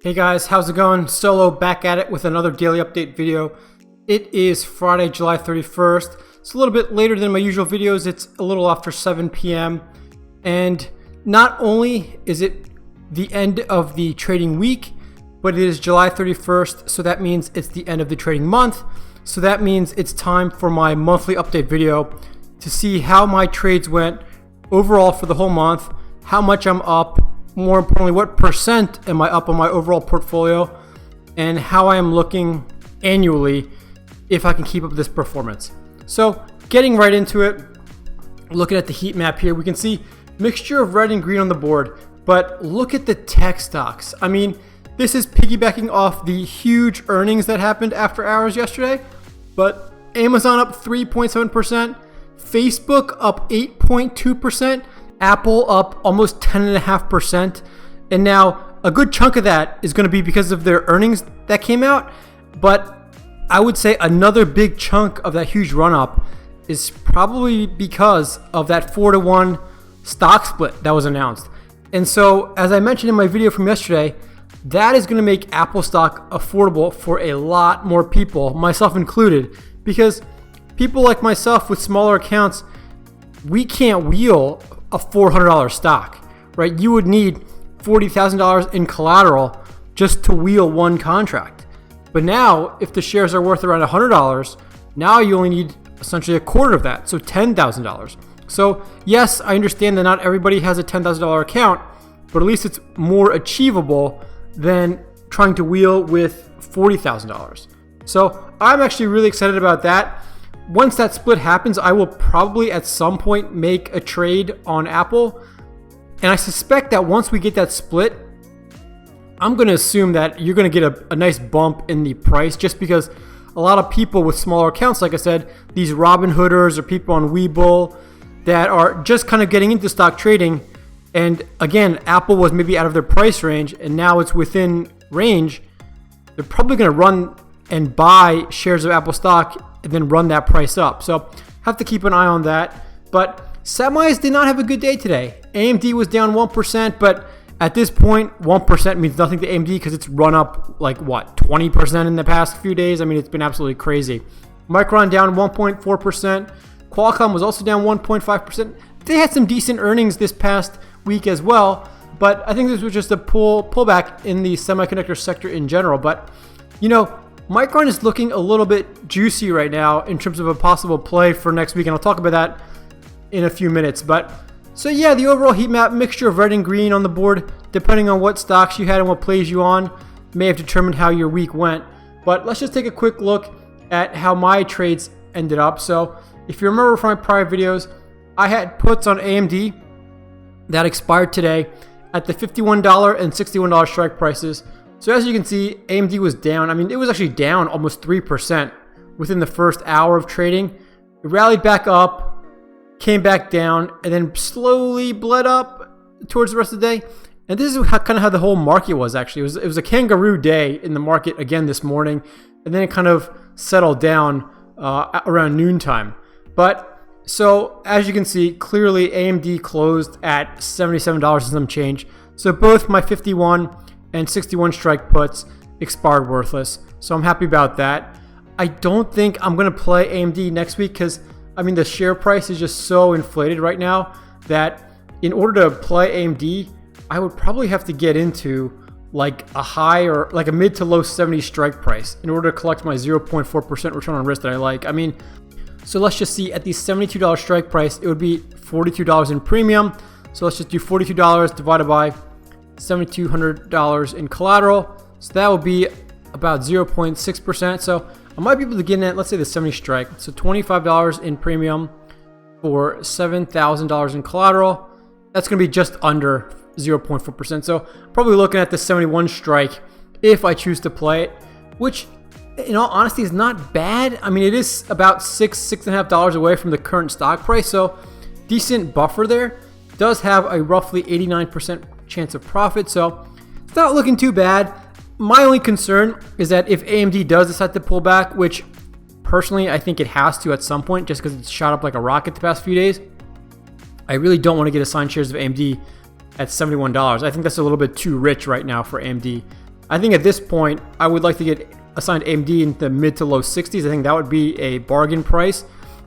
Hey guys, how's it going? Solo back at it with another daily update video. It is Friday, July 31st. It's a little bit later than my usual videos. It's a little after 7 p.m. And not only is it the end of the trading week, but it is July 31st, so that means it's the end of the trading month. So that means it's time for my monthly update video to see how my trades went overall for the whole month, how much I'm up, more importantly, what percent am I up on my overall portfolio, and how I am looking annually if I can keep up this performance. So getting right into it, looking at the heat map here, we can see mixture of red and green on the board, but look at the tech stocks. I mean, this is piggybacking off the huge earnings that happened after hours yesterday, but Amazon up 3.7%, Facebook up 8.2%, Apple up almost 10.5%. And now a good chunk of that is going to be because of their earnings that came out. But I would say another big chunk of that huge run up is probably because of that 4-to-1 stock split that was announced. And so, as I mentioned in my video from yesterday, that is going to make Apple stock affordable for a lot more people, myself included, because people like myself with smaller accounts, we can't wheel a $400 stock, right? You would need $40,000 in collateral just to wheel one contract. But now, if the shares are worth around $100, now you only need essentially a quarter of that, so $10,000. So yes, I understand that not everybody has a $10,000 account, but at least it's more achievable than trying to wheel with $40,000. So I'm actually really excited about that. Once that split happens, I will probably at some point make a trade on Apple. And I suspect that once we get that split, I'm going to assume that you're going to get a nice bump in the price just because a lot of people with smaller accounts, like I said, these Robinhooders or people on Webull that are just kind of getting into stock trading. And again, Apple was maybe out of their price range and now it's within range. They're probably going to run and buy shares of Apple stock and then run that price up. So have to keep an eye on that. But semis did not have a good day today. AMD was down 1%, but at this point, 1% means nothing to AMD because it's run up like what, 20% in the past few days. I mean, it's been absolutely crazy. Micron down 1.4%. Qualcomm was also down 1.5%. They had some decent earnings this past week as well, but I think this was just a pullback in the semiconductor sector in general. But you know, Micron is looking a little bit juicy right now in terms of a possible play for next week, and I'll talk about that in a few minutes. But so yeah, the overall heat map, mixture of red and green on the board, depending on what stocks you had and what plays you on, may have determined how your week went. But let's just take a quick look at how my trades ended up. So if you remember from my prior videos, I had puts on AMD that expired today at the $51 and $61 strike prices. So as you can see, AMD was down. I mean, it was actually down almost 3% within the first hour of trading. It rallied back up, came back down, and then slowly bled up towards the rest of the day. And this is kind of how the whole market was actually. It was a kangaroo day in the market again this morning, and then it kind of settled down around noontime. But so as you can see, clearly AMD closed at $77 and some change. So both my 51 and 61 strike puts expired worthless. So I'm happy about that. I don't think I'm going to play AMD next week because, I mean, the share price is just so inflated right now that in order to play AMD, I would probably have to get into like a high or like a mid to low 70 strike price in order to collect my 0.4% return on risk that I like. I mean, so let's just see at the $72 strike price, it would be $42 in premium. So let's just do $42 divided by $7,200 in collateral. So that will be about 0.6%. So I might be able to get in at, let's say, the 70 strike. So $25 in premium for $7,000 in collateral. That's going to be just under 0.4%. So probably looking at the 71 strike if I choose to play it, which in all honesty is not bad. I mean, it is about $6.5 away from the current stock price. So decent buffer there. Does have a roughly 89% chance of profit, so it's not looking too bad. My only concern is that if AMD does decide to pull back, which personally I think it has to at some point just because it's shot up like a rocket the past few days, I really don't want to get assigned shares of AMD at $71. I think that's a little bit too rich right now for AMD. I think at this point, I would like to get assigned AMD in the mid to low 60s. I think that would be a bargain price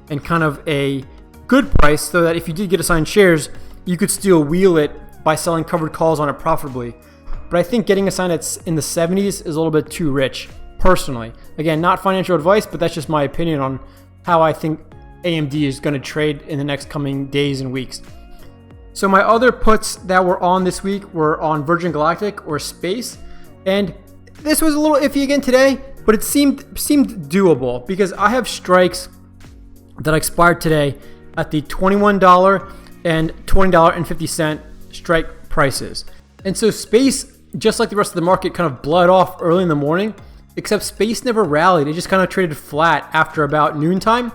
and kind of a good price, so that if you did get assigned shares, you could still wheel it by selling covered calls on it profitably. But I think getting assigned in the 70s is a little bit too rich, personally. Again, not financial advice, but that's just my opinion on how I think AMD is going to trade in the next coming days and weeks. So my other puts that were on this week were on Virgin Galactic or Space, and this was a little iffy again today, but it seemed doable because I have strikes that expired today at the $21 and $20.50 strike prices. And so Space, just like the rest of the market, kind of bled off early in the morning, except Space never rallied. It just kind of traded flat after about noontime,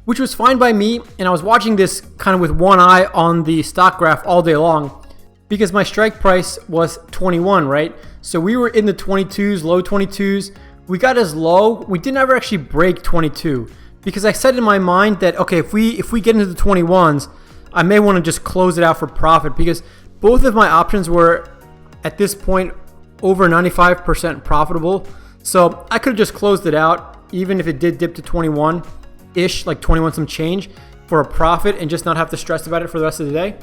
which was fine by me. And I was watching this kind of with one eye on the stock graph all day long because my strike price was 21, right? So we were in the 22s, low 22s. We got as low. We didn't ever actually break 22 because I said in my mind that, okay, if we get into the 21s, I may want to just close it out for profit because both of my options were at this point over 95% profitable. So I could have just closed it out even if it did dip to 21-ish, like 21 some change, for a profit and just not have to stress about it for the rest of the day.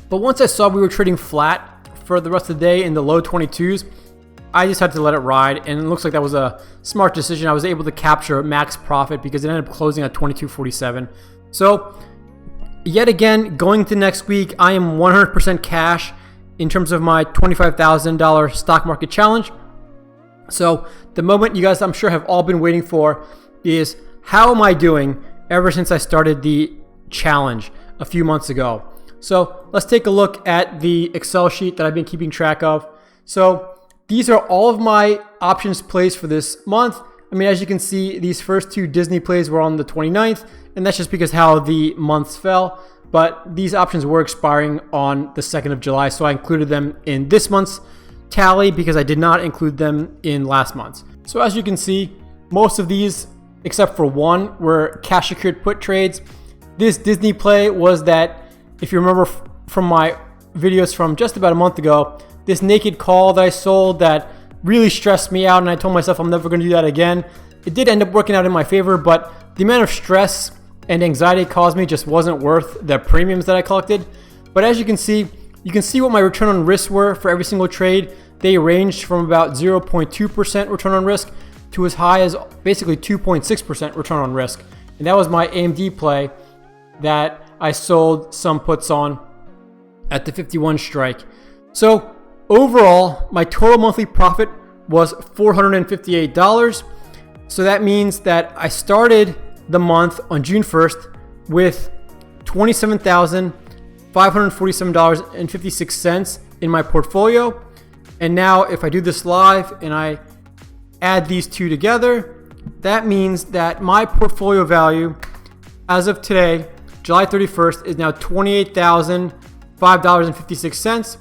But once I saw we were trading flat for the rest of the day in the low 22s, I just had to let it ride, and it looks like that was a smart decision. I was able to capture max profit because it ended up closing at 22.47. So yet again, going into next week, I am 100% cash in terms of my $25,000 stock market challenge. So the moment you guys, I'm sure, have all been waiting for is, how am I doing ever since I started the challenge a few months ago? So let's take a look at the Excel sheet that I've been keeping track of. So these are all of my options plays for this month. I mean, as you can see, these first two Disney plays were on the 29th, and that's just because how the months fell. But these options were expiring on the 2nd of July, so I included them in this month's tally because I did not include them in last month's. So as you can see, most of these, except for one, were cash secured put trades. This Disney play was that, if you remember from my videos from just about a month ago, this naked call that I sold that really stressed me out, and I told myself I'm never going to do that again. It did end up working out in my favor, but the amount of stress and anxiety it caused me just wasn't worth the premiums that I collected. But as you can see what my return on risk were for every single trade. They ranged from about 0.2% return on risk to as high as basically 2.6% return on risk. And that was my AMD play that I sold some puts on at the 51 strike. So overall, my total monthly profit was $458. So that means that I started the month on June 1st with $27,547.56 in my portfolio. And now if I do this live and I add these two together, that means that my portfolio value as of today, July 31st, is now $28,005.56.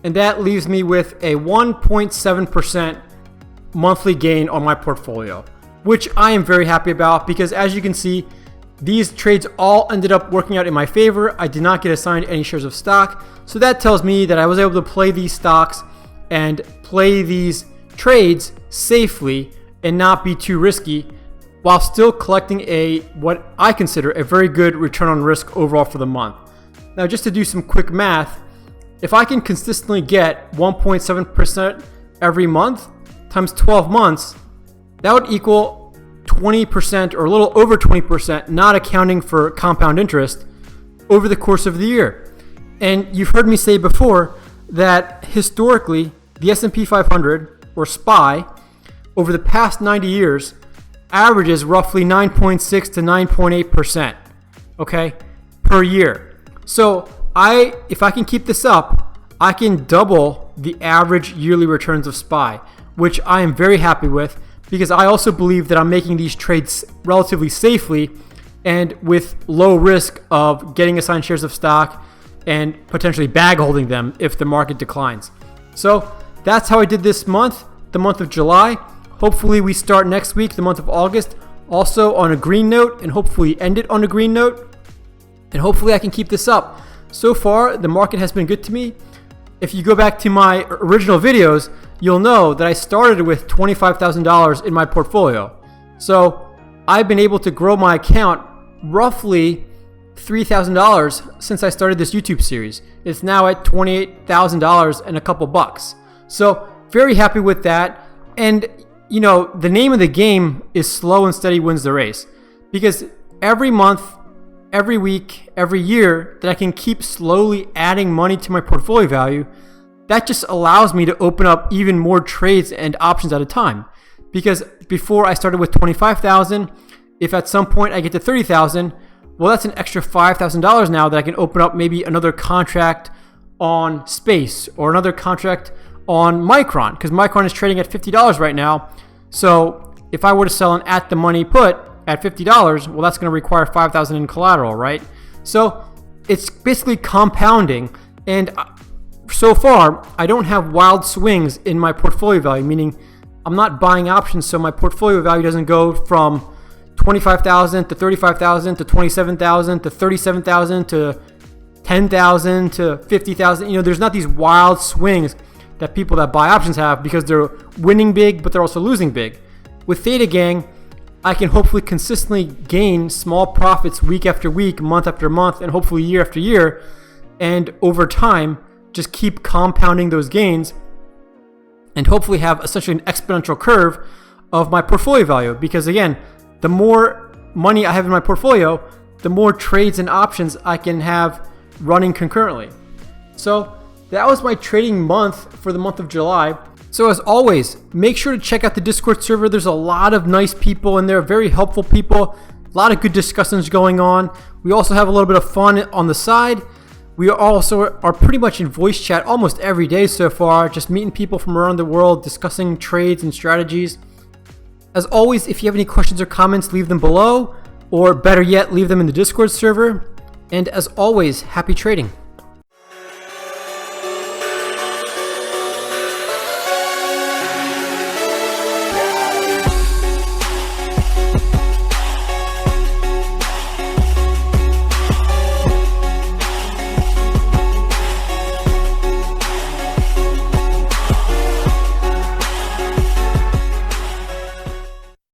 And that leaves me with a 1.7% monthly gain on my portfolio, which I am very happy about because, as you can see, these trades all ended up working out in my favor. I did not get assigned any shares of stock. So that tells me that I was able to play these stocks and play these trades safely and not be too risky while still collecting what I consider a very good return on risk overall for the month. Now, just to do some quick math, if I can consistently get 1.7% every month times 12 months, that would equal 20% or a little over 20%, not accounting for compound interest, over the course of the year. And you've heard me say before that historically, the S&P 500, or SPY, over the past 90 years, averages roughly 9.6 to 9.8%, okay, per year. So if I can keep this up, I can double the average yearly returns of SPY, which I am very happy with because I also believe that I'm making these trades relatively safely and with low risk of getting assigned shares of stock and potentially bag holding them if the market declines. So that's how I did this month, the month of July. Hopefully we start next week, the month of August, also on a green note, and hopefully end it on a green note. And hopefully I can keep this up. So far, the market has been good to me. If you go back to my original videos, you'll know that I started with $25,000 in my portfolio. So I've been able to grow my account roughly $3,000 since I started this YouTube series. It's now at $28,000 and a couple bucks. So very happy with that. And you know, the name of the game is slow and steady wins the race, because every month, every week, every year that I can keep slowly adding money to my portfolio value, that just allows me to open up even more trades and options at a time. Because before I started with $25,000, if at some point I get to $30,000, well, that's an extra $5,000 now that I can open up maybe another contract on Space or another contract on Micron, because Micron is trading at $50 right now. So if I were to sell an at the money put at $50, well, that's going to require $5,000 in collateral, right? So it's basically compounding. And so far, I don't have wild swings in my portfolio value, meaning I'm not buying options, so my portfolio value doesn't go from $25,000 to $35,000 to $27,000 to $37,000 to $10,000 to $50,000. You know, there's not these wild swings that people that buy options have, because they're winning big, but they're also losing big. With Theta Gang, I can hopefully consistently gain small profits week after week, month after month, and hopefully year after year. And over time, just keep compounding those gains and hopefully have essentially an exponential curve of my portfolio value. Because again, the more money I have in my portfolio, the more trades and options I can have running concurrently. So that was my trading month for the month of July. So as always, make sure to check out the Discord server. There's a lot of nice people in there, very helpful people, a lot of good discussions going on. We also have a little bit of fun on the side. We also are pretty much in voice chat almost every day so far, just meeting people from around the world, discussing trades and strategies. As always, if you have any questions or comments, leave them below, or better yet, leave them in the Discord server. And as always, happy trading.